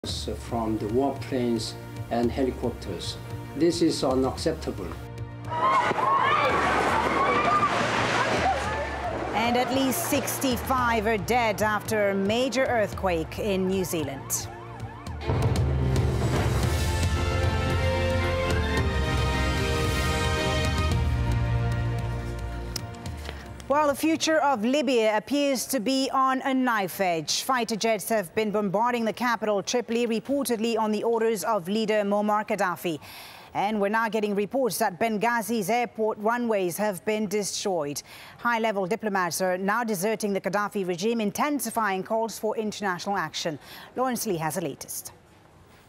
From the warplanes and helicopters. This is unacceptable. And at least 65 are dead after a major earthquake in New Zealand. Well, the future of Libya appears to be on a knife edge. Fighter jets have been bombarding the capital, Tripoli, reportedly on the orders of leader Muammar Gaddafi. And we're now getting reports that Benghazi's airport runways have been destroyed. High-level diplomats are now deserting the Gaddafi regime, intensifying calls for international action. Lawrence Lee has the latest.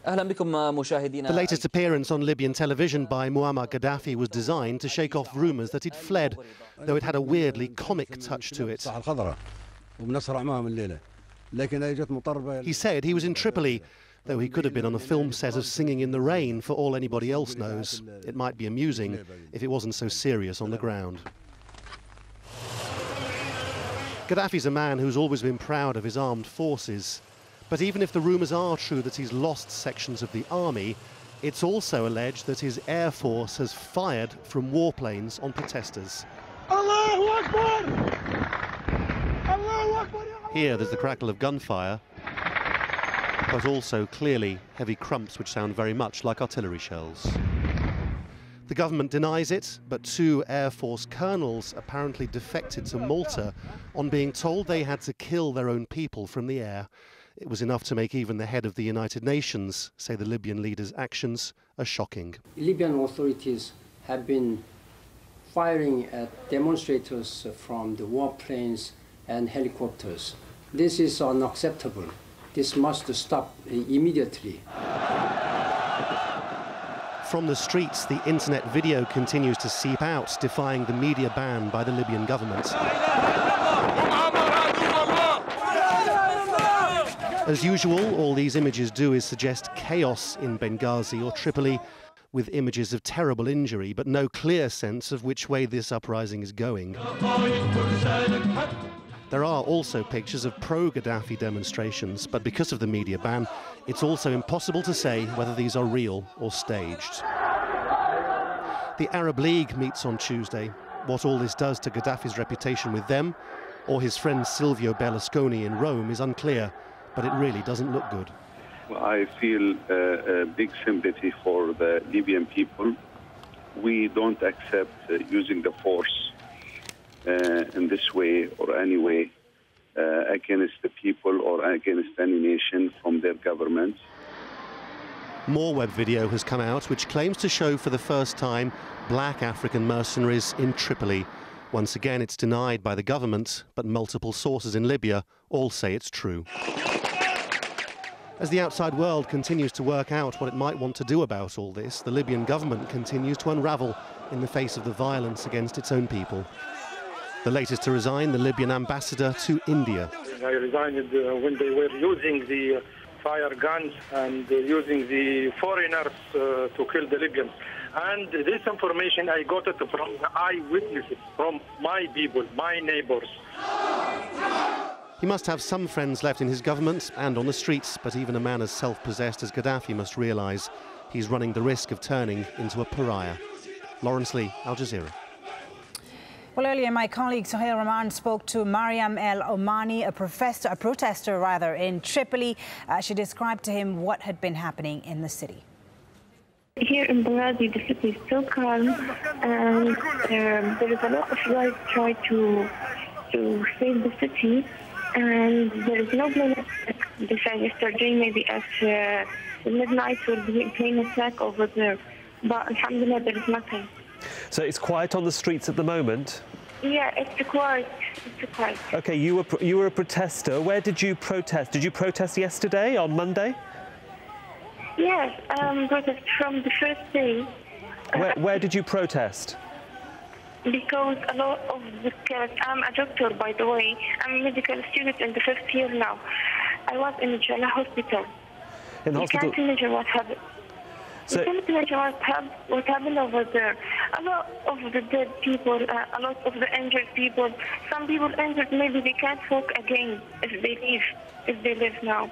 The latest appearance on Libyan television by Muammar Gaddafi was designed to shake off rumours that he'd fled, though it had a weirdly comic touch to it. He said he was in Tripoli, though he could have been on a film set of Singing in the Rain for all anybody else knows. It might be amusing if it wasn't so serious on the ground. Gaddafi's a man who's always been proud of his armed forces. But even if the rumours are true that he's lost sections of the army, it's also alleged that his air force has fired from warplanes on protesters. Allahu Akbar! Allahu Akbar! Here there's the crackle of gunfire, but also clearly heavy crumps which sound very much like artillery shells. The government denies it, but 2 Air Force colonels apparently defected to Malta on being told they had to kill their own people from the air. It was enough to make even the head of the United Nations say the Libyan leader's actions are shocking. Libyan authorities have been firing at demonstrators from the warplanes and helicopters. This is unacceptable. This must stop immediately. From the streets, the internet video continues to seep out, defying the media ban by the Libyan government. As usual, all these images do is suggest chaos in Benghazi or Tripoli, with images of terrible injury, but no clear sense of which way this uprising is going. There are also pictures of pro-Gaddafi demonstrations, but because of the media ban, it's also impossible to say whether these are real or staged. The Arab League meets on Tuesday. What all this does to Gaddafi's reputation with them, or his friend Silvio Berlusconi in Rome, is unclear, but it really doesn't look good. I feel a big sympathy for the Libyan people. We don't accept using the force in this way or any way against the people or against any nation from their governments. More web video has come out which claims to show for the first time black African mercenaries in Tripoli. Once again, it's denied by the government, but multiple sources in Libya all say it's true. As the outside world continues to work out what it might want to do about all this, the Libyan government continues to unravel in the face of the violence against its own people. The latest to resign, the Libyan ambassador to India. I resigned when they were using the fire guns and using the foreigners to kill the Libyans. And this information, I got it from eyewitnesses, from my people, my neighbors. He must have some friends left in his government and on the streets, but even a man as self-possessed as Gaddafi must realise he's running the risk of turning into a pariah. Lawrence Lee, Al Jazeera. Well, earlier my colleague Sohail Rahman spoke to Mariam El Omani, a protester in Tripoli. She described to him what had been happening in the city. Here in Benghazi, the city is still calm, and there is a lot of guys trying to save the city, and there is no plan. They said yesterday maybe at midnight we'll be playing attack over there, but alhamdulillah there is nothing. So it's quiet on the streets at the moment? Yeah, it's quiet. It's quiet. Okay, you were a protester. Where did you protest? Did you protest yesterday, on Monday? Yes, protest from the first day. Where did you protest? Because a lot of the kids, I'm a doctor, by the way. I'm a medical student in the first year now. I was in the Jala hospital. In the hospital? You can't imagine what happened. So, you can't imagine what happened over there. A lot of the dead people, a lot of the injured people. Some people injured, maybe they can't walk again if they live now.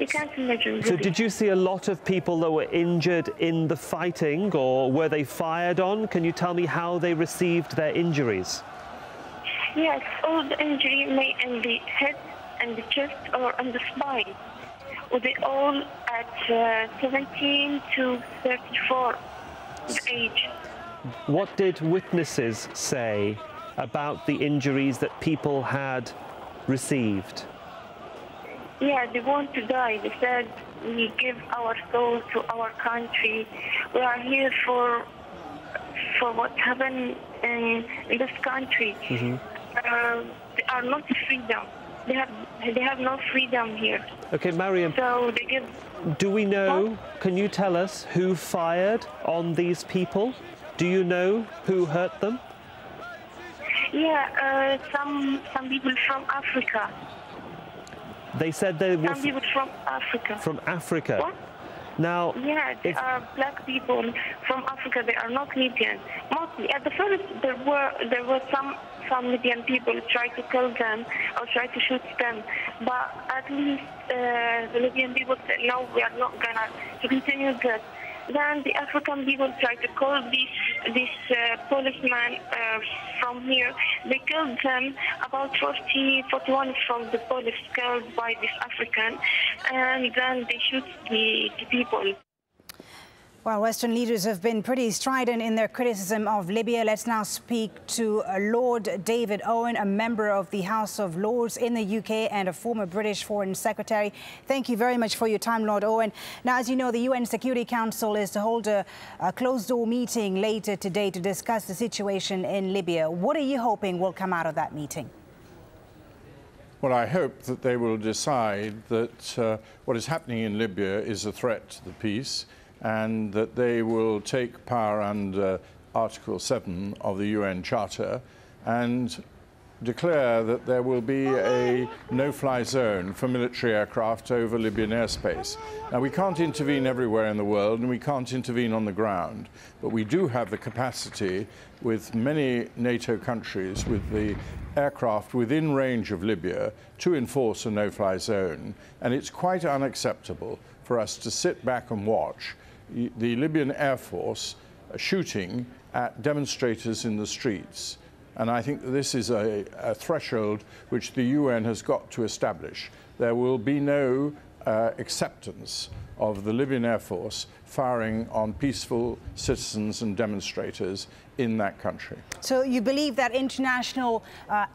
You can't imagine. So did you see a lot of people that were injured in the fighting, or were they fired on? Can you tell me how they received their injuries? Yes, all the injury may in the head and the chest or on the spine. They all at 17 to 34 age. What did witnesses say about the injuries that people had received? Yeah, they want to die. They said, we give our soul to our country. We are here for what happened in this country. Mm-hmm. They are not freedom. They have no freedom here. Okay, Mariam. So they give. Do we know? Can you tell us who fired on these people? Do you know who hurt them? Yeah, some people from Africa. They said they were some people from Africa. From Africa. What? Now, yeah, they are black people from Africa. They are not Libyan. Mostly, at the first, there were some Libyan people try to kill them or try to shoot them, but at least the Libyan people said, no, we are not gonna continue that. Then the African people tried to call this policeman from here. They killed them. About 41 from the police killed by this African, and then they shoot the people. Well, Western leaders have been pretty strident in their criticism of Libya. Let's now speak to Lord David Owen, a member of the House of Lords in the UK and a former British Foreign Secretary. Thank you very much for your time, Lord Owen. Now, as you know, the UN Security Council is to hold a closed-door meeting later today to discuss the situation in Libya. What are you hoping will come out of that meeting? Well, I hope that they will decide that what is happening in Libya is a threat to the peace, and that they will take power under Article 7 of the UN Charter and declare that there will be a no-fly zone for military aircraft over Libyan airspace. Now, we can't intervene everywhere in the world, and we can't intervene on the ground, but we do have the capacity with many NATO countries with the aircraft within range of Libya to enforce a no-fly zone, and it's quite unacceptable for us to sit back and watch the Libyan Air Force shooting at demonstrators in the streets. And I think that this is a threshold which the UN has got to establish. There will be no acceptance of the Libyan Air Force firing on peaceful citizens and demonstrators in that country. So you believe that international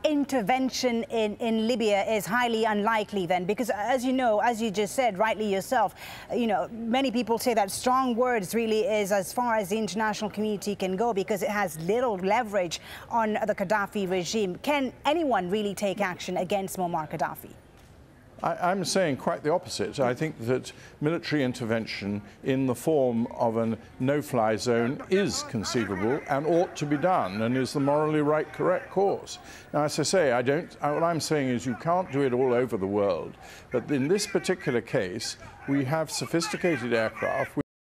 intervention in Libya is highly unlikely then? Because as you know, as you just said rightly yourself, you know, many people say that strong words really is as far as the international community can go because it has little leverage on the Gaddafi regime. Can anyone really take action against Muammar Gaddafi? I'm saying quite the opposite. I think that military intervention in the form of a no-fly zone is conceivable and ought to be done and is the morally correct course. Now, as I say, what I'm saying is you can't do it all over the world. But in this particular case, we have sophisticated aircraft.